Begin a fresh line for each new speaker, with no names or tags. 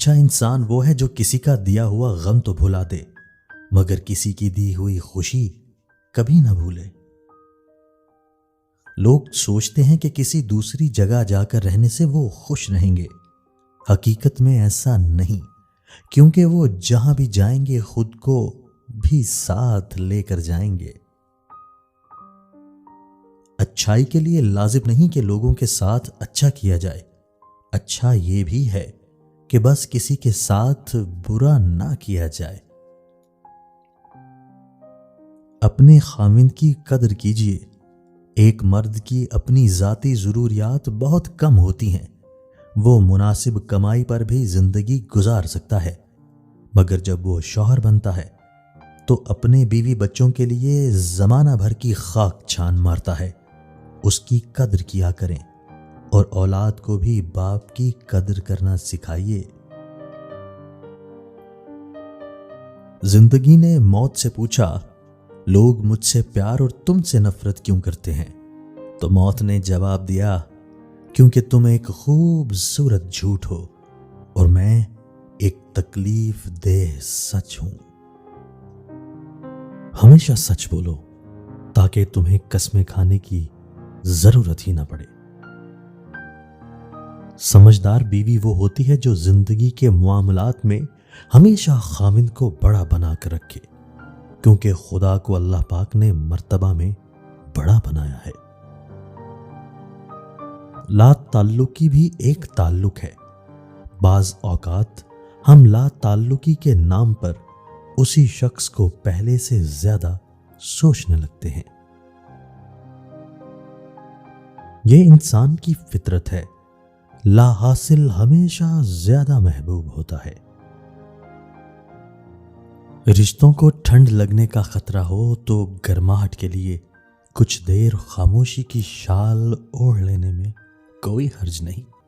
اچھا انسان وہ ہے جو کسی کا دیا ہوا غم تو بھلا دے مگر کسی کی دی ہوئی خوشی کبھی نہ بھولے۔ لوگ سوچتے ہیں کہ کسی دوسری جگہ جا کر رہنے سے وہ خوش رہیں گے، حقیقت میں ایسا نہیں، کیونکہ وہ جہاں بھی جائیں گے خود کو بھی ساتھ لے کر جائیں گے۔ اچھائی کے لیے لازم نہیں کہ لوگوں کے ساتھ اچھا کیا جائے، اچھا یہ بھی ہے کہ بس کسی کے ساتھ برا نہ کیا جائے۔ اپنے خاوند کی قدر کیجیے۔ ایک مرد کی اپنی ذاتی ضروریات بہت کم ہوتی ہیں، وہ مناسب کمائی پر بھی زندگی گزار سکتا ہے، مگر جب وہ شوہر بنتا ہے تو اپنے بیوی بچوں کے لیے زمانہ بھر کی خاک چھان مارتا ہے۔ اس کی قدر کیا کریں اور اولاد کو بھی باپ کی قدر کرنا سکھائیے۔ زندگی نے موت سے پوچھا، لوگ مجھ سے پیار اور تم سے نفرت کیوں کرتے ہیں؟ تو موت نے جواب دیا، کیونکہ تم ایک خوبصورت جھوٹ ہو اور میں ایک تکلیف دہ سچ ہوں۔ ہمیشہ سچ بولو تاکہ تمہیں قسمیں کھانے کی ضرورت ہی نہ پڑے۔ سمجھدار بیوی وہ ہوتی ہے جو زندگی کے معاملات میں ہمیشہ خاوند کو بڑا بنا کر رکھے، کیونکہ خدا کو اللہ پاک نے مرتبہ میں بڑا بنایا ہے۔ لا تعلقی بھی ایک تعلق ہے۔ بعض اوقات ہم لا تعلقی کے نام پر اسی شخص کو پہلے سے زیادہ سوچنے لگتے ہیں۔ یہ انسان کی فطرت ہے، لا حاصل ہمیشہ زیادہ محبوب ہوتا ہے۔ رشتوں کو ٹھنڈ لگنے کا خطرہ ہو تو گرماہٹ کے لیے کچھ دیر خاموشی کی شال اوڑھ لینے میں کوئی حرج نہیں۔